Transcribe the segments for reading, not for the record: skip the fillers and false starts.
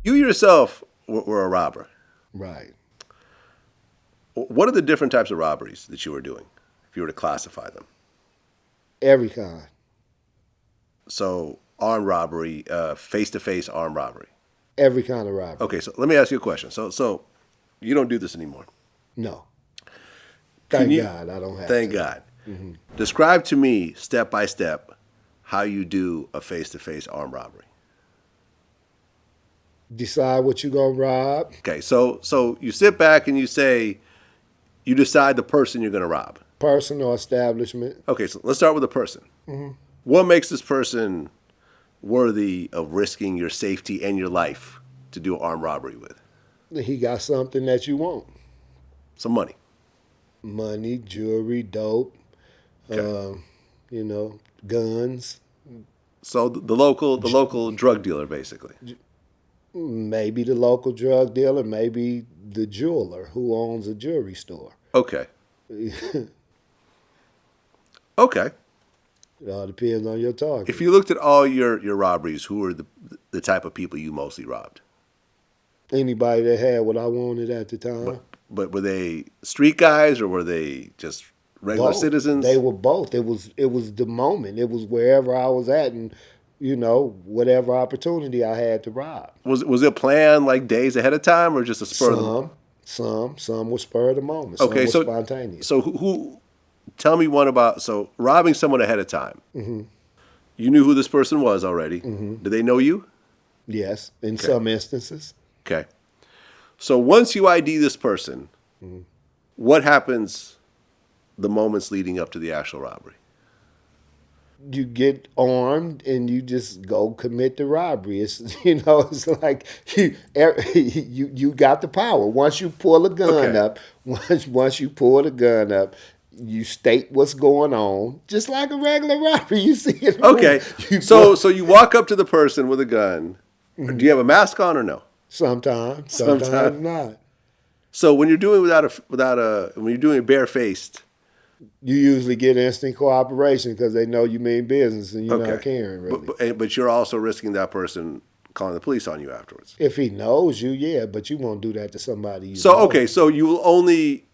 You yourself were a robber. Right. What are the different types of robberies that you were doing, if you were to classify them? Every kind. So, armed robbery, face-to-face armed robbery. Every kind of robbery. Okay, so let me ask you a question. So you don't do this anymore. No. Can Thank you? God I don't have Thank to. God. Describe to me step by step how you do a face-to-face armed robbery. Decide what you're going to rob. Okay, so you sit back and you say you decide the person you're going to rob. Person or establishment. Okay, so let's start with the person. What makes this person worthy of risking your safety and your life to do an armed robbery with? He got something that you want. Some money. Money, jewelry, dope, Okay. guns. So the local drug dealer, basically. Maybe the local drug dealer, maybe the jeweler who owns a jewelry store. Okay. Okay. It all depends on your target. If you looked at all your robberies, who were the type of people you mostly robbed? Anybody that had what I wanted at the time. But were they street guys or were they just regular Both. citizens? They were both. It was the moment. It was wherever I was at, and whatever opportunity I had to rob. Was it planned like days ahead of time or just a spur of the Some were spur of the moment. Okay, some so were spontaneous. So who? Tell me one about robbing someone ahead of time. You knew who this person was already. Did they know you? Yes, in some instances. Okay. So once you ID this person, what happens the moments leading up to the actual robbery? You get armed and you just go commit the robbery. It's like you got the power. Once you pull a gun up, once you pull the gun up, you state what's going on, just like a regular robbery you see in the Okay. movie. So you walk up to the person with a gun. Do you have a mask on or no? Sometimes not. So when you're doing when you're doing it barefaced, You usually get instant cooperation because they know you mean business and you're not caring really. but you're also risking that person calling the police on you afterwards. If he knows you, yeah, but you won't do that to somebody you So know. okay, so you will only.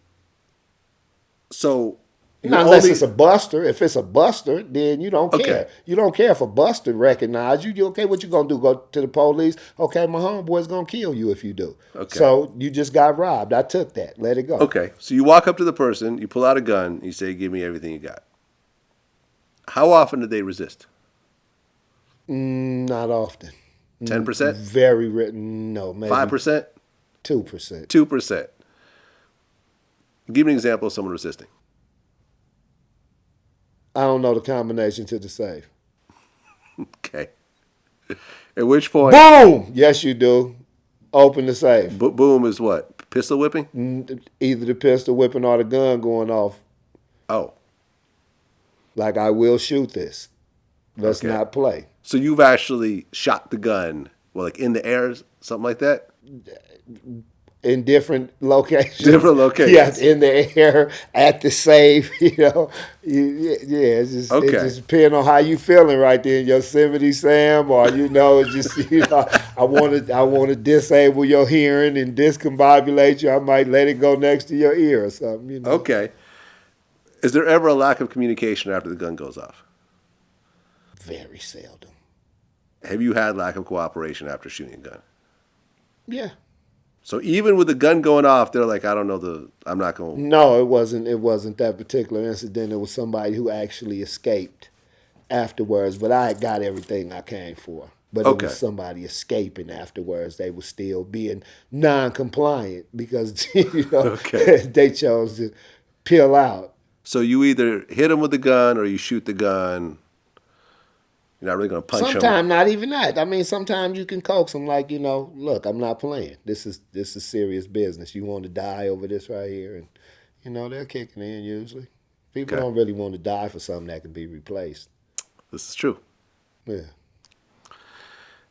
So Not unless it's a buster. If it's a buster, then you don't care. Okay. You don't care if a buster recognize you. You okay? What you gonna do? Go to the police? Okay, my homeboy's gonna kill you if you do. Okay. So you just got robbed. I took that. Let it go. Okay, so you walk up to the person, you pull out a gun, you say, "Give me everything you got." How often did they resist? Not often. 10%? Very written. No, maybe 5%? 2%. 2%? Give me an example of someone resisting. I don't know the combination to the safe. Okay. At which point, Boom! Yes, you do. Open the safe. boom is what? Pistol whipping? Either the pistol whipping or the gun going off. Oh, Like, I will shoot this. Let's Okay. not play. so you've actually shot the gun, well, like in the air, something like that? In different locations. Different locations. Yes, in the air, at the safe, it's just, Okay. it just depends on how you feeling right there in Yosemite Sam, or it's just, I want to disable your hearing and discombobulate you. I might let it go next to your ear or something, Okay. Is there ever a lack of communication after the gun goes off? Very seldom. Have you had lack of cooperation after shooting a gun? Yeah. So even with the gun going off, they're like, I'm not going. No, it wasn't that particular incident. It was somebody who actually escaped afterwards, but I had got everything I came for. But it Okay. was somebody escaping afterwards. They were still being non-compliant because Okay. they chose to peel out. So you either hit them with the gun or you shoot the gun. You're not really going to punch them. Sometimes not even that. I mean, sometimes you can coax them like, look, I'm not playing. This is serious business. You want to die over this right here, and they're kicking in usually. People Okay. don't really want to die for something that can be replaced. This is true. Yeah.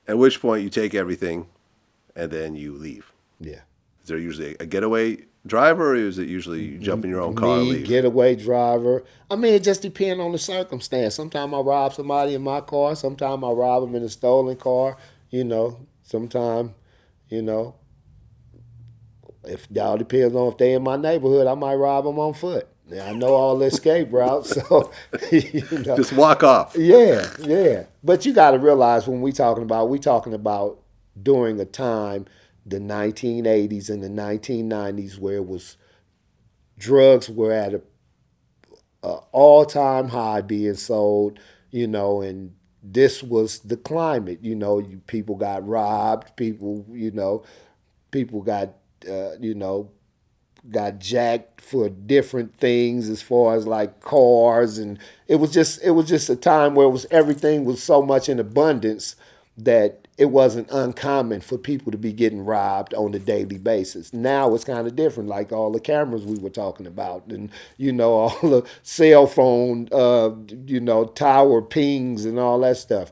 At which point you take everything and then you leave. Yeah. Is there usually a getaway driver or is it usually you jump in your own car and leave? Getaway driver. I mean, it just depends on the circumstance. Sometimes I rob somebody in my car. Sometimes I rob them in a stolen car. Sometimes, You know, if it all depends on if they in my neighborhood, I might rob them on foot. Now, I know all the escape routes, so you know, Just walk off. yeah, yeah. But you got to realize when we talking about during a time, the 1980s and the 1990s, where it was drugs were at a all time high being sold, you know, and this was the climate. You know, people got robbed, people got, you know, got jacked for different things as far as like cars, and it was just a time where everything was so much in abundance that it wasn't uncommon for people to be getting robbed on a daily basis. Now it's kind of different, like all the cameras we were talking about, and you know, all the cell phone, you know, tower pings and all that stuff.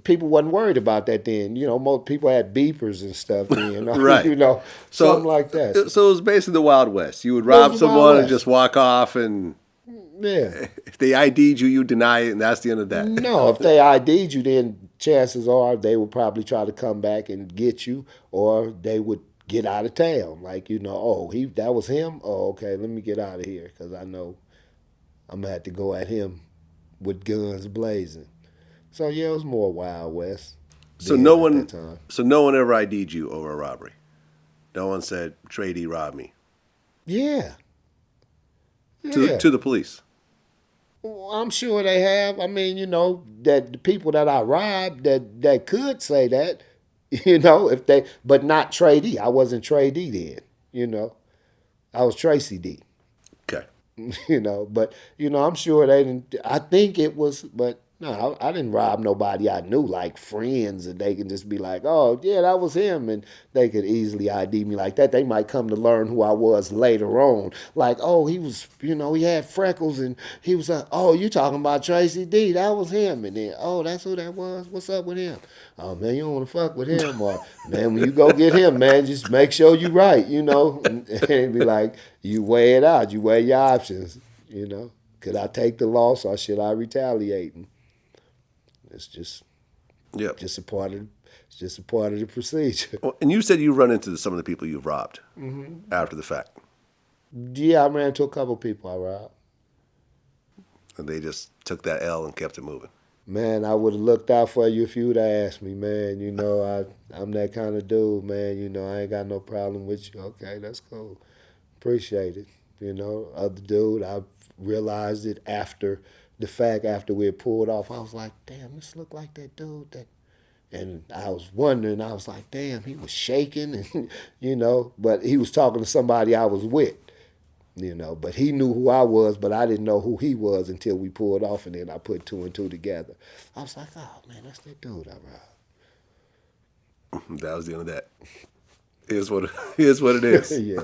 People wasn't worried about that then. You know, most people had beepers and stuff then. Right. You know, something So, like that. so it was basically the Wild West. You would It was rob the Wild someone and West. just walk off, and Yeah. if they ID'd you, you deny it, and that's the end of that. No, if they ID'd you, then chances are they would probably try to come back and get you, or they would get out of town. Like, you know, oh, that was him. Oh, okay, let me get out of here because I know I'm gonna have to go at him with guns blazing. So yeah, it was more Wild West So then no at that one, time. so no one ever ID'd you over a robbery. No one said Tray Deee robbed me Yeah, to yeah. to the police. Well, I'm sure they have. I mean, you know, that the people that I robbed that could say that, you know, if they, but not Tray Deee. I wasn't Tray Deee then, you know. I was Tracy D. Okay. You know, but you know, I'm sure they didn't. I think it was, but no, I didn't rob nobody I knew, like friends, and they can just be like, "Oh, yeah, that was him," and they could easily ID me like that. They might come to learn who I was later on, like, "Oh, he was, you know, he had freckles, and he was, oh, you talking about Tracy D? That was him," and then, "Oh, that's who that was. What's up with him? Oh man, you don't want to fuck with him, or man, when you go get him, man, just make sure you right, you know," and be like, you weigh it out, you weigh your options, you know. Could I take the loss or should I retaliate? And it's Yep. just a part of it's just a part of the procedure. Well, and you said you run into some of the people you've robbed after the fact, Yeah, I ran into a couple people I robbed. and they just took that L and kept it moving. Man, I would have looked out for you if you would have asked me, man. You know, I'm that kind of dude, man. You know, I ain't got no problem with you. Okay, that's cool. Appreciate it. You know, other dude, I realized it after the fact, after we had pulled off. I was like, damn, this looked like that dude that. And I was wondering, I was like, damn, he was shaking, and you know, but he was talking to somebody I was with, you know, but he knew who I was, but I didn't know who he was until we pulled off, and then I put two and two together. I was like, oh man, that's that dude I robbed. That was the end of that. Here's what it is. Yeah.